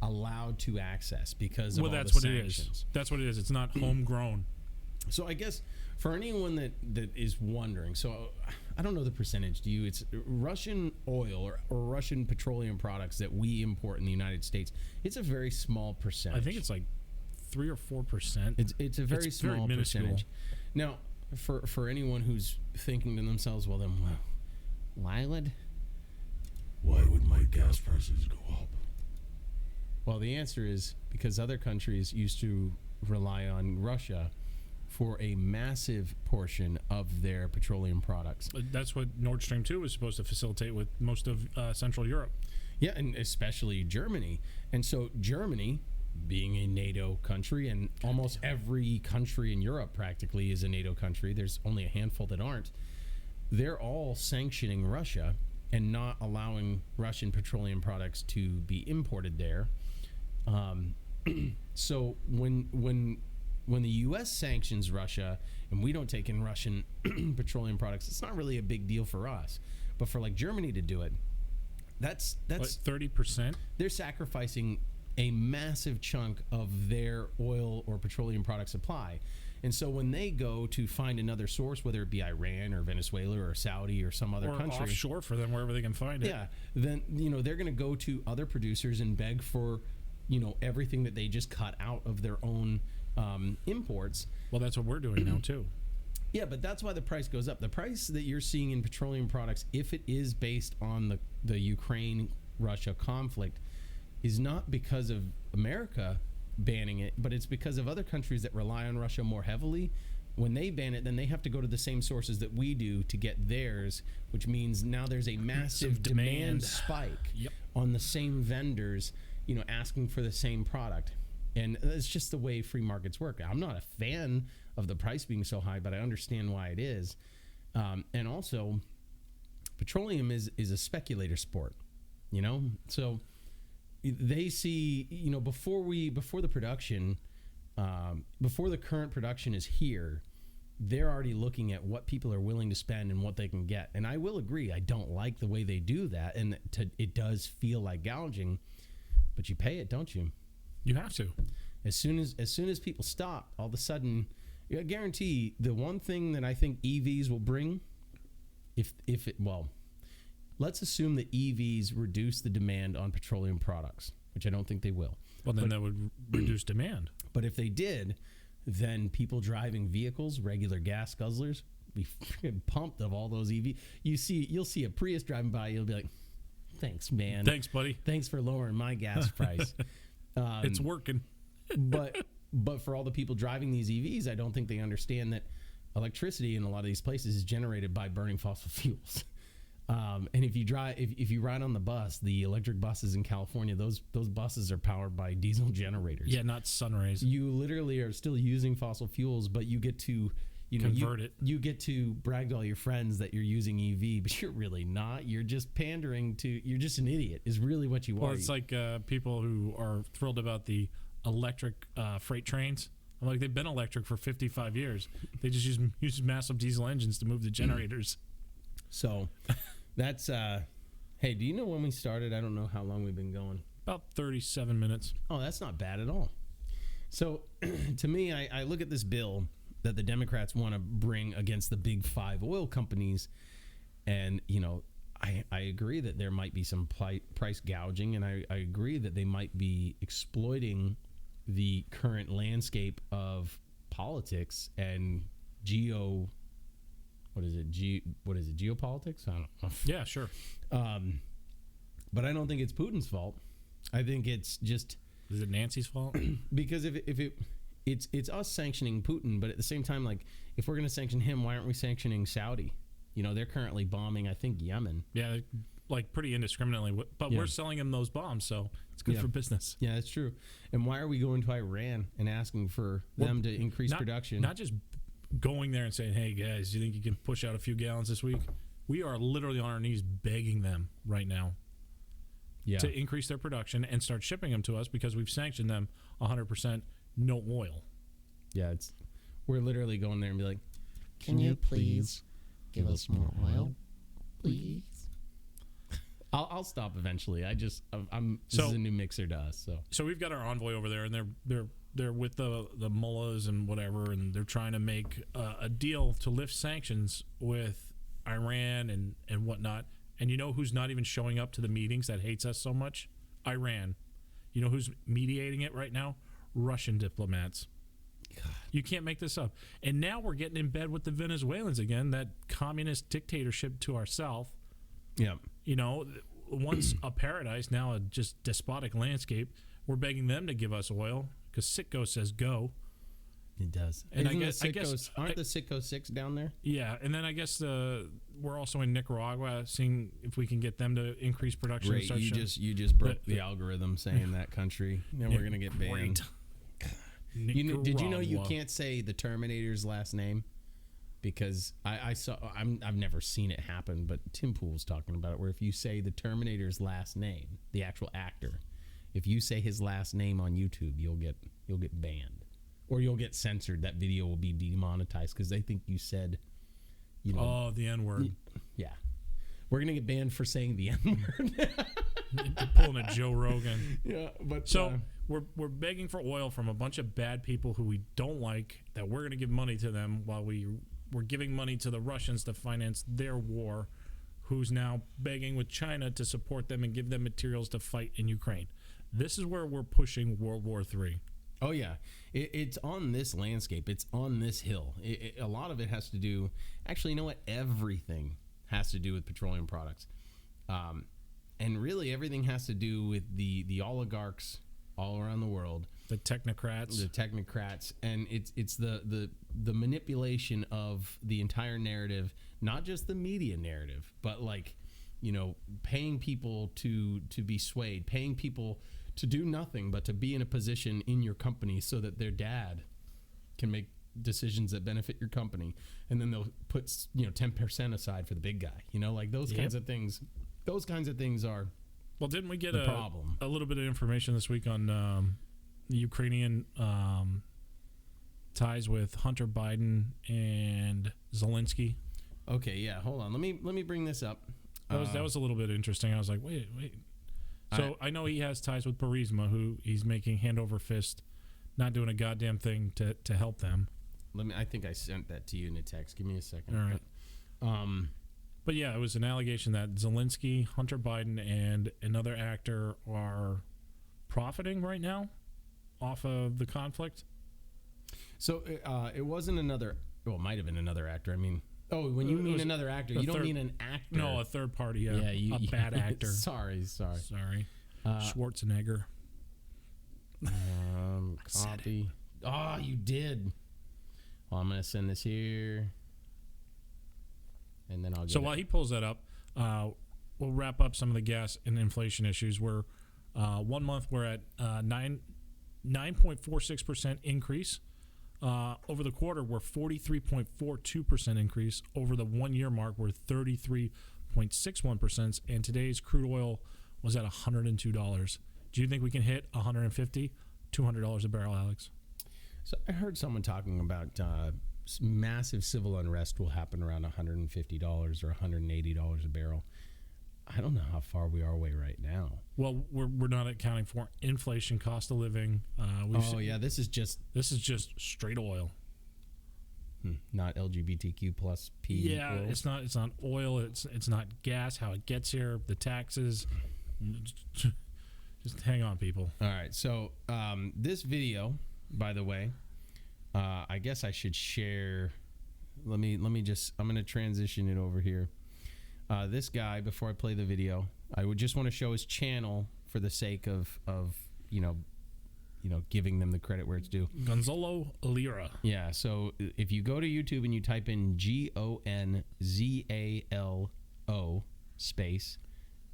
allowed to access because of all that's the what sanctions. It is. That's what it is. It's not homegrown. So I guess for anyone that is wondering, so I don't know the percentage to you. It's Russian oil or Russian petroleum products that we import in the United States. It's a very small percentage. I think it's like 3 or 4%. It's a very small percentage. Now, for anyone who's thinking to themselves, well, why would my gas prices go up? Well, the answer is because other countries used to rely on Russia for a massive portion of their petroleum products. That's what Nord Stream 2 was supposed to facilitate with most of Central Europe. Yeah, and especially Germany. And so Germany, being a NATO country, and almost every country in Europe practically is a NATO country, there's only a handful that aren't, they're all sanctioning Russia and not allowing Russian petroleum products to be imported there. So when the U.S. sanctions Russia and we don't take in Russian petroleum products, it's not really a big deal for us. But for like Germany to do it, that's 30%. They're sacrificing a massive chunk of their oil or petroleum product supply. And so when they go to find another source, whether it be Iran or Venezuela or Saudi or some other country, offshore for them, wherever they can find it. Yeah, then they're going to go to other producers and beg for everything that they just cut out of their own imports. Well, that's what we're doing now too. Yeah, but that's why the price goes up. The price that you're seeing in petroleum products, if it is based on the Ukraine-Russia conflict, is not because of America banning it, but it's because of other countries that rely on Russia more heavily. When they ban it, then they have to go to the same sources that we do to get theirs, which means now there's a massive demand spike on the same vendors, asking for the same product. And that's just the way free markets work. I'm not a fan of the price being so high, but I understand why it is. And also, petroleum is a speculator sport, So they see, before the production, before the current production is here, they're already looking at what people are willing to spend and what they can get. And I will agree, I don't like the way they do that, and it does feel like gouging, but you pay it, don't you? You have to. As soon as people stop, all of a sudden, I guarantee the one thing that I think EVs will bring, let's assume that EVs reduce the demand on petroleum products, which I don't think they will. Well, then that would reduce demand. But if they did, then people driving vehicles, regular gas guzzlers, be freaking pumped of all those EV. You'll see a Prius driving by, you'll be like, "Thanks, man. Thanks, buddy. Thanks for lowering my gas price." It's working. but for all the people driving these EVs, I don't think they understand that electricity in a lot of these places is generated by burning fossil fuels. And if you ride on the bus, the electric buses in California, those buses are powered by diesel generators. Yeah, not sun rays. You literally are still using fossil fuels, but you get to convert it. You get to brag to all your friends that you're using EV, but you're really not. You're just pandering to. You're just an idiot. Is really what you are. Well, it's like people who are thrilled about the electric freight trains. I'm like, they've been electric for 55 years. They just use massive diesel engines to move the generators. So that's hey, do you know when we started? I don't know how long we've been going. About 37 minutes. Oh, that's not bad at all. So to me, I look at this bill that the Democrats want to bring against the big five oil companies, and I agree that there might be some price gouging, and I agree that they might be exploiting the current landscape of politics and geopolitics? I don't know. Yeah, sure. But I don't think it's Putin's fault. I think it's just... Is it Nancy's fault? Because it's us sanctioning Putin, but at the same time, like, if we're going to sanction him, why aren't we sanctioning Saudi? They're currently bombing, I think, Yemen. Yeah, like pretty indiscriminately. But we're selling them those bombs, so it's good for business. Yeah, that's true. And why are we going to Iran and asking for them to increase production? Not just going there and saying, "Hey, guys, do you think you can push out a few gallons this week?" We are literally on our knees begging them right now to increase their production and start shipping them to us because we've sanctioned them 100% no oil. Yeah, we're literally going there and be like, Can you please give us more oil, please? I'll stop eventually. This is a new mixer to us. So we've got our envoy over there, and they're with the mullahs and whatever, and they're trying to make a deal to lift sanctions with Iran and whatnot. And you know who's not even showing up to the meetings that hates us so much? Iran. You know who's mediating it right now? Russian diplomats. God. You can't make this up. And now we're getting in bed with the Venezuelans again, that communist dictatorship to ourselves. Yeah. Once a paradise, now a just despotic landscape. We're begging them to give us oil because Sitco says go. It does. And aren't the Sitco 6 down there? Yeah, and then I guess we're also in Nicaragua, seeing if we can get them to increase production. Great, you just broke the algorithm saying that country. Now we're gonna get banned. Did you know you can't say the Terminator's last name? Because I've never seen it happen, but Tim Pool's talking about it, where if you say the Terminator's last name, the actual actor, if you say his last name on YouTube, you'll get banned. Or you'll get censored. That video will be demonetized because they think you said, Oh, the N-word. Yeah. We're going to get banned for saying the N-word. Pulling a Joe Rogan. Yeah, but... So, we're begging for oil from a bunch of bad people who we don't like, that we're going to give money to them while we're giving money to the Russians to finance their war, who's now begging with China to support them and give them materials to fight in Ukraine. This is where we're pushing World War III. Oh, yeah. It's on this landscape. It's on this hill. A lot of it has to do... Actually, you know what? Everything has to do with petroleum products. And really, everything has to do with the oligarchs all around the world. The technocrats. And it's the manipulation of the entire narrative, not just the media narrative, but paying people to be swayed, paying people to do nothing but to be in a position in your company so that their dad can make decisions that benefit your company, and then they'll put 10% aside for the big guy. Those kinds of things. Those kinds of things are. Well, didn't we get a little bit of information this week on the Ukrainian ties with Hunter Biden and Zelensky. Okay, yeah. Hold on. Let me bring this up. That was a little bit interesting. I was like, wait. So I know he has ties with Burisma, who he's making hand over fist, not doing a goddamn thing to help them. I think I sent that to you in a text. Give me a second. All right. But yeah, it was an allegation that Zelensky, Hunter Biden, and another actor are profiting right now off of the conflict. So it wasn't another. Well, it might have been another actor. I mean, when you mean another actor, you don't mean an actor. No, a third party. Yeah, a bad actor. Sorry. Schwarzenegger. Copy. Oh, you did. Well, I'm gonna send this here, and then I'll. So while he pulls that up, we'll wrap up some of the gas and inflation issues. We're 1 month we're at 9.46% increase. Over the quarter, we're 43.42% increase. Over the 1 year mark, we're 33.61%. And today's crude oil was at $102. Do you think we can hit $150, $200 a barrel, Alex? So I heard someone talking about massive civil unrest will happen around $150 or $180 a barrel. I don't know how far we are away right now. Well, we're not accounting for inflation, cost of living. This is just straight oil. Not LGBTQ plus P. Yeah, oil. it's not oil. It's not gas. How it gets here, the taxes. Just hang on, people. All right. So this video, by the way, I guess I should share. I'm going to transition it over here. This guy, before I play the video, I would just want to show his channel for the sake of giving them the credit where it's due. Gonzalo Lira. Yeah. So if you go to YouTube and you type in GONZALO space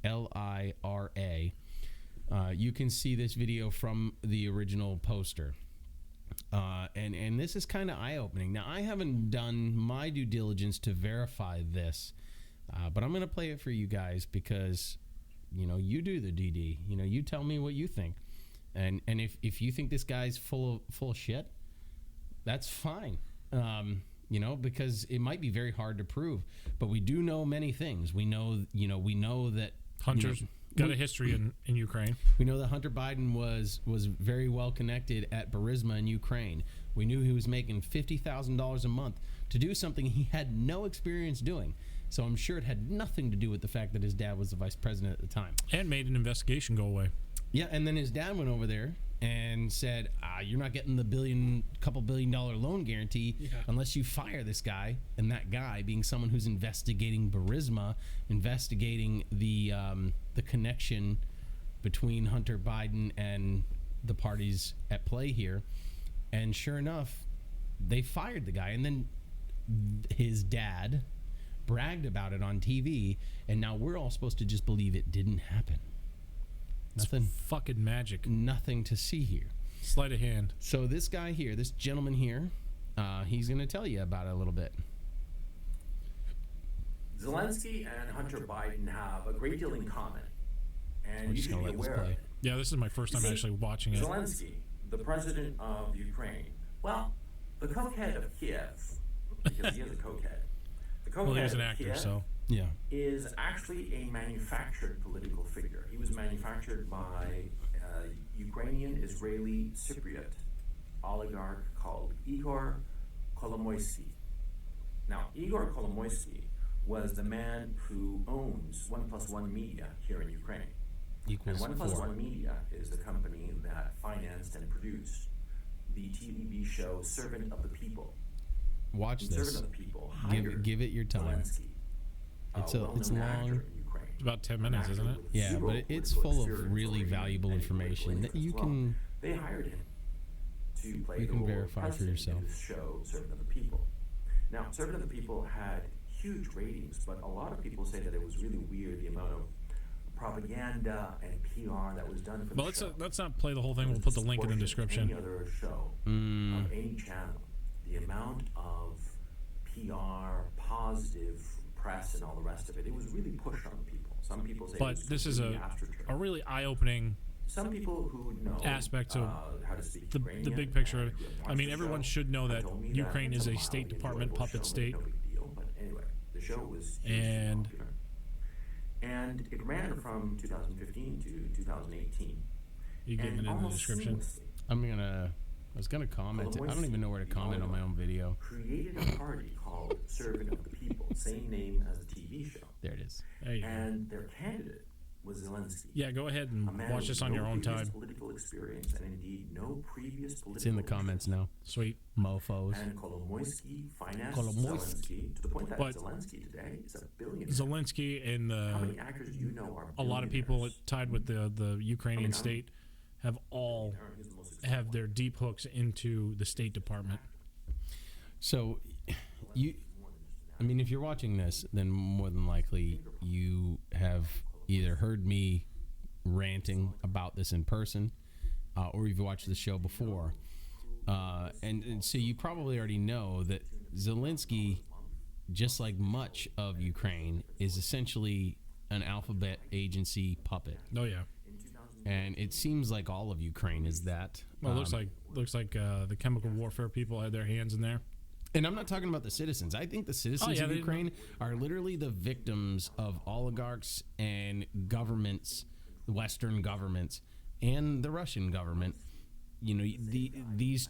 LIRA, you can see this video from the original poster. And this is kind of eye-opening. Now, I haven't done my due diligence to verify this, but I'm going to play it for you guys because, you do the DD. You tell me what you think. And if you think this guy's full of shit, that's fine. Because it might be very hard to prove. But we do know many things. We know that Hunter's got a history in Ukraine. We know that Hunter Biden was very well connected at Burisma in Ukraine. We knew he was making $50,000 a month to do something he had no experience doing. So I'm sure it had nothing to do with the fact that his dad was the vice president at the time. And made an investigation go away. Yeah, and then his dad went over there and said, you're not getting the couple $1 billion loan guarantee unless you fire this guy. And that guy being someone who's investigating Burisma, investigating the connection between Hunter Biden and the parties at play here. And sure enough, they fired the guy. And then his dad bragged about it on TV, and now we're all supposed to just believe it didn't happen. Nothing. It's fucking magic. Nothing to see here. Sleight of hand. So this guy here, this gentleman here, he's going to tell you about it a little bit. Zelensky and Hunter Biden have a great deal in common, and We're you just should gonna be let this aware of play. it. Yeah, this is my first time actually watching it. Zelensky, the president of Ukraine, well, the cokehead of Kiev, because he is a cokehead. The cokehead Well, he was an of actor, Kiev so Yeah. is actually a manufactured political figure. He was manufactured by a Ukrainian, Israeli, Cypriot oligarch called Igor Kolomoisky. Now, Igor Kolomoisky was the man who owns 1+1 Media here in Ukraine. Equals And 4. 1+1 Media is the company that financed and produced the TV show Servant of the People. Watch And this. Servant of the People hired Give it your time. Zelensky, It's well-known long. actor in Ukraine. it's about 10 minutes, isn't it? Yeah, Zero but it's political full of experience really or valuable any information political that you interest. Well, can. They hired him to play You the can role verify of for president yourself. in this show, Servant of the People. Now, Servant of the People had huge ratings, but a lot of people say that it was really weird, the amount of propaganda and PR that was done for But the show. let's not play the whole thing. We'll put the link in the description. Any other show on any channel, the amount of PR, positive press, and all the rest of it, it was really pushed on people. Some people say, it But was this is really a astroturf. really eye-opening some people who know aspects of how to speak the Ukrainian big picture. and who have I watched mean, the everyone show should know that told me that Ukraine it's is a mildly State Department enjoyable puppet show, state. no big deal. But anyway, the show was hugely And- popular. And it ran from 2015 to 2018. You get it And in the almost description. seamlessly I was gonna comment. I don't even know where to comment on my own video. created a party called Servant of the People, same name as the TV show. There it is. There you go. And their candidate was Zelensky. Yeah, go ahead and A man watch with this on no your own previous time. Political experience and indeed no previous political. It's in the comments now. Sweet. Mofos. And Kolomoisky financed Kolomoisky. Zelensky to the point that But Zelensky today is a billionaire. Zelensky and How many actors do you know are a lot of people billionaires? tied with the Ukrainian state have all Who's the most successful? have their deep hooks into the State Department. So, I mean, if you're watching this, then more than likely you have either heard me ranting about this in person, or you've watched the show before. And so you probably already know that Zelensky, just like much of Ukraine, is essentially an alphabet agency puppet. Oh yeah. And it seems like all of Ukraine is that. Well, it looks like the chemical warfare people had their hands in there. And I'm not talking about the citizens. I think the citizens yeah, of they- Ukraine are literally the victims of oligarchs and governments, Western governments, and the Russian government. You know, these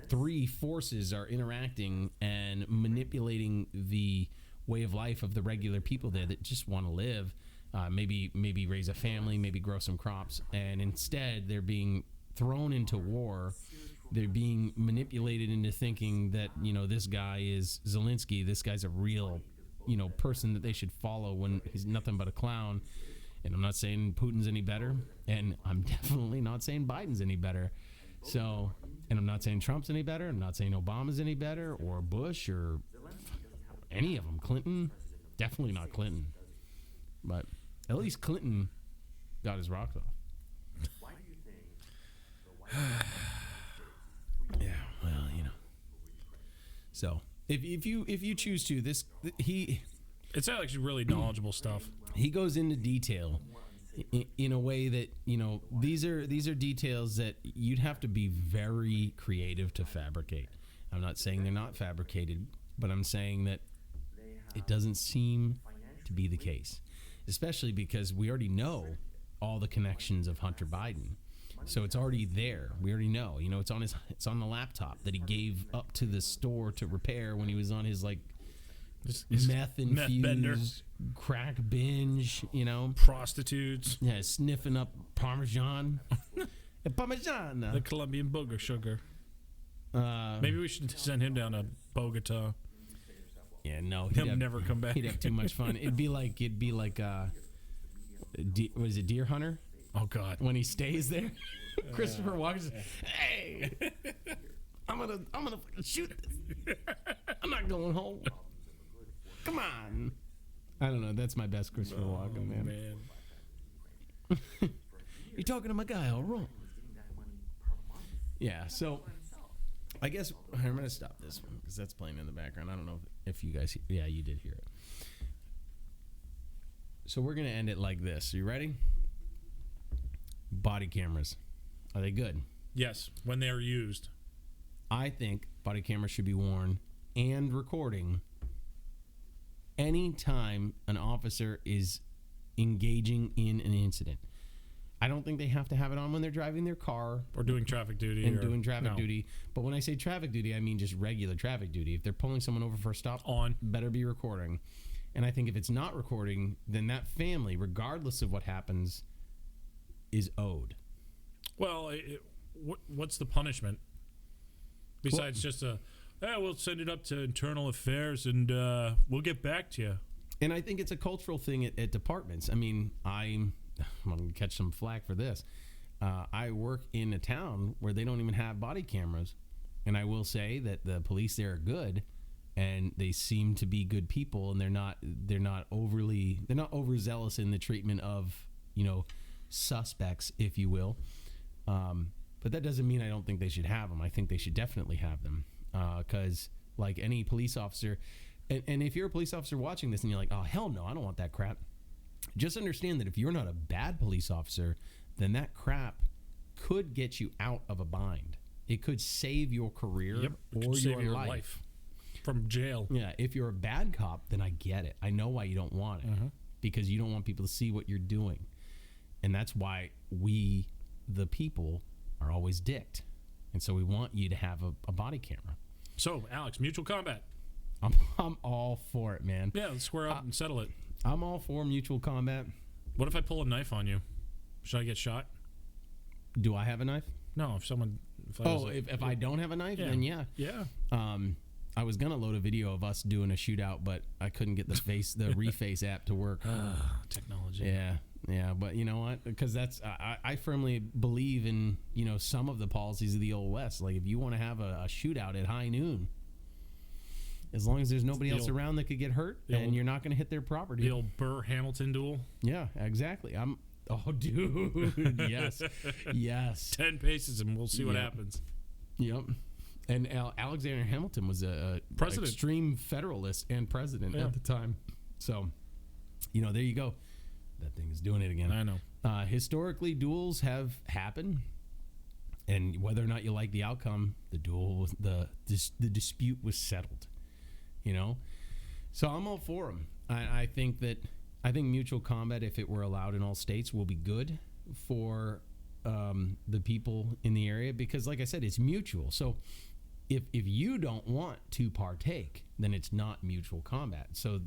three forces are interacting and manipulating the way of life of the regular people there that just want to live, maybe raise a family, maybe grow some crops, and instead they're being thrown into war. They're being manipulated into thinking that, you know, this guy is Zelensky. This guy's a real, you know, person that they should follow when he's nothing but a clown. And I'm not saying Putin's any better, and I'm definitely not saying Biden's any better. So, and I'm not saying Trump's any better. I'm not saying Obama's any better, or Bush, or any of them. Clinton, definitely not Clinton. But at least Clinton got his rocks off. Yeah, well, you know. So if you choose to, It's actually really knowledgeable stuff. he goes into detail in a way that, you know, these are details that you'd have to be very creative to fabricate. I'm not saying they're not fabricated, but I'm saying that it doesn't seem to be the case, especially because we already know all the connections of Hunter Biden. So it's already there. We already know. You know, it's on the laptop that he gave up to the store to repair when he was on his like meth bender. infused crack binge. You know, Prostitutes, yeah, sniffing up Parmesan. Parmesan. the Colombian booger sugar. Uh, Maybe we should send him down to Bogota. yeah, no, He'll never come back. He'd have too much fun. It'd be like was it Deer Hunter? Oh God. When he stays there, Christopher Walken's, hey, I'm gonna fucking shoot this. I'm not going home. Come on. I don't know. That's my best Christopher Walken, man. You're talking to my guy all wrong. Yeah. So I guess I'm gonna stop this one because that's playing in the background. I don't know if you guys. Yeah, you did hear it. So we're gonna end it like this. You ready? Body cameras, are they good? Yes, when they are used. I think body cameras should be worn and recording anytime an officer is engaging in an incident. I don't think they have to have it on when they're driving their car Or doing traffic duty. and or, doing traffic no. duty. But when I say traffic duty, I mean just regular traffic duty. If they're pulling someone over for a stop, On. better be recording. And I think if it's not recording, then that family, regardless of what happens, is owed. Well, what's the punishment? Besides just we'll send it up to internal affairs and we'll get back to you. And I think it's a cultural thing at departments. I mean, I'm going to catch some flack for this. I work in a town where they don't even have body cameras. And I will say that the police there are good and they seem to be good people, and they're not overzealous in the treatment of, you know, suspects, if you will. But that doesn't mean I don't think they should have them. I think they should definitely have them because, like any police officer, and if you're a police officer watching this and you're like, oh, hell no, I don't want that crap. Just understand that if you're not a bad police officer, then that crap could get you out of a bind. It could save your career or save your life from jail. Yeah, if you're a bad cop, then I get it. I know why you don't want it, because you don't want people to see what you're doing. And that's why we, the people, are always dicked. And so we want you to have a body camera. So, Alex, mutual combat. I'm all for it, man. Yeah, let's square up and settle it. I'm all for mutual combat. What if I pull a knife on you? Should I get shot? Do I have a knife? No, if I don't have a knife, then yeah. Yeah. I was gonna load a video of us doing a shootout, but I couldn't get the Reface app to work. Technology. Yeah, but you know what? Because I firmly believe in some of the policies of the Old West. Like if you want to have a shootout at high noon, as long as there's nobody else around that could get hurt, and you're not going to hit their property. The old Burr-Hamilton duel. Yeah, exactly. Oh, dude, yes. 10 paces, and we'll see what happens. Yep. And Alexander Hamilton was a president, extreme federalist and president at the time. So, there you go. That thing is doing it again. I know. Historically, duels have happened, and whether or not you like the outcome, the dispute was settled. So I'm all for them. I think mutual combat, if it were allowed in all states, will be good for the people in the area, because like I said, it's mutual. So if you don't want to partake, then it's not mutual combat. So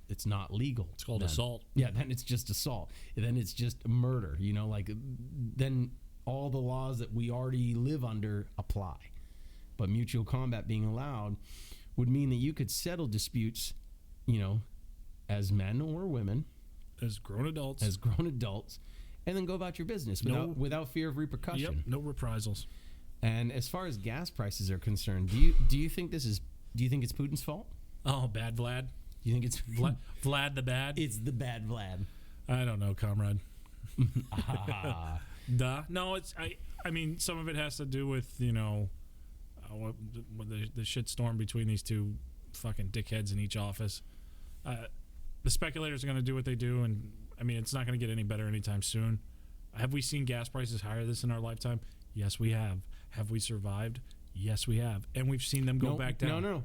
it's not legal. It's called assault. Yeah, then it's just assault. Then it's just murder. Then all the laws that we already live under apply. But mutual combat being allowed would mean that you could settle disputes, as men or women, as grown adults, and then go about your business without fear of repercussion. Yep, no reprisals. And as far as gas prices are concerned, do you think it's Putin's fault? Oh, bad Vlad. Do you think it's Vlad the bad? It's the bad Vlad. I don't know, comrade. Duh. No, I mean, some of it has to do with the shitstorm between these two fucking dickheads in each office. The speculators are going to do what they do, and I mean, it's not going to get any better anytime soon. Have we seen gas prices higher in our lifetime? Yes, we have. Have we survived? Yes, we have. And we've seen them go back down. No.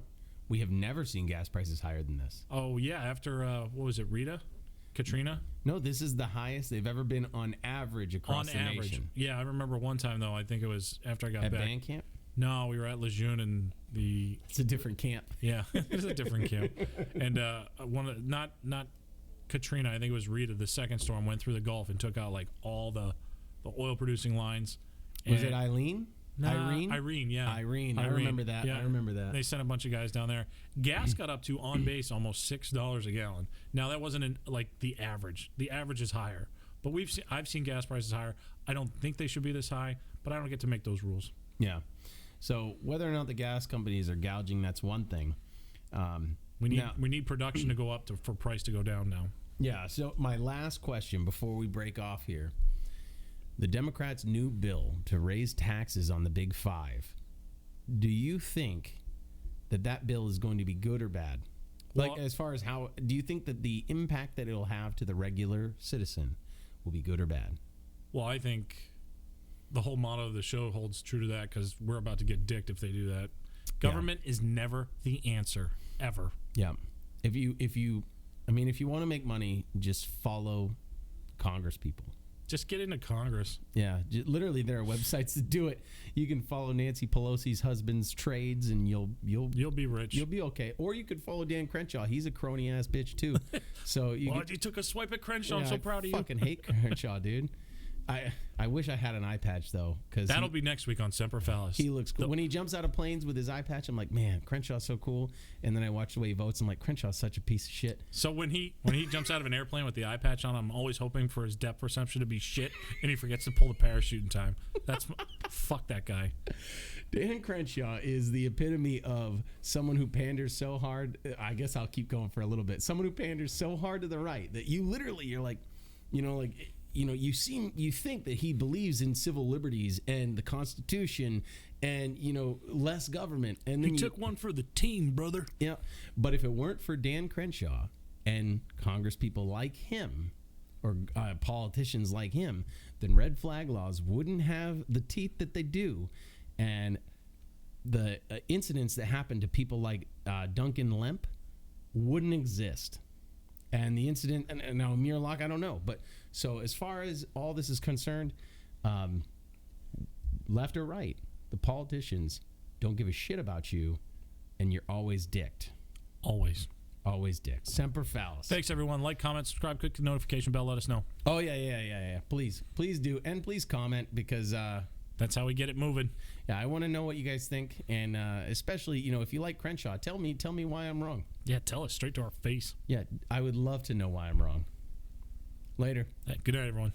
We have never seen gas prices higher than this. Oh, yeah. After, what was it, Katrina? No, this is the highest they've ever been on average across the nation. Yeah, I remember one time, though, I think it was after I got back. At band camp? No, we were at Lejeune and It's a different camp. Yeah, it's a different camp. And not Katrina, I think it was Rita, the second storm, went through the Gulf and took out like all the oil-producing lines. Was it Eileen? Irene, yeah. Irene. I remember that. Yeah. I remember that. They sent a bunch of guys down there. Gas got up to, on base, almost $6 a gallon. Now, that wasn't the average. The average is higher. But I've seen gas prices higher. I don't think they should be this high, but I don't get to make those rules. Yeah. So whether or not the gas companies are gouging, that's one thing. We need production to go up for price to go down now. Yeah. So my last question before we break off here. The Democrats' new bill to raise taxes on the Big Five. Do you think that bill is going to be good or bad? Well, as far as do you think that the impact that it'll have to the regular citizen will be good or bad? Well, I think the whole motto of the show holds true to that, because we're about to get dicked if they do that. Government is never the answer, ever. Yeah. If you want to make money, just follow Congress people. Just get into Congress. Yeah, literally, there are websites that do it. You can follow Nancy Pelosi's husband's trades, and you'll be rich. You'll be okay. Or you could follow Dan Crenshaw. He's a crony ass bitch too. So you took a swipe at Crenshaw. I'm so proud of you. I fucking hate Crenshaw, dude. I wish I had an eye patch though, because that'll be next week on Semper Fallis. He looks cool. When he jumps out of planes with his eye patch, I'm like, man, Crenshaw's so cool. And then I watch the way he votes. I'm like, Crenshaw's such a piece of shit. So when he jumps out of an airplane with the eye patch on, I'm always hoping for his depth perception to be shit, and he forgets to pull the parachute in time. Fuck that guy. Dan Crenshaw is the epitome of someone who panders so hard. I guess I'll keep going for a little bit. Someone who panders so hard to the right that you're like, you think that he believes in civil liberties and the Constitution and, less government. And then he took one for the team, brother. Yeah. But if it weren't for Dan Crenshaw and Congress people like him, or politicians like him, then red flag laws wouldn't have the teeth that they do. And the incidents that happened to people like Duncan Lemp wouldn't exist. And the incident, and now Amir Locke, I don't know. But so as far as all this is concerned, left or right, the politicians don't give a shit about you, and you're always dicked. Always. Always dicked. Semper Fallis. Thanks, everyone. Like, comment, subscribe, click the notification bell. Let us know. Oh, yeah. Please do. And please comment, because... that's how we get it moving. Yeah, I want to know what you guys think, and especially, if you like Crenshaw, tell me why I'm wrong. Yeah, tell us straight to our face. Yeah, I would love to know why I'm wrong. Later. Good night, everyone.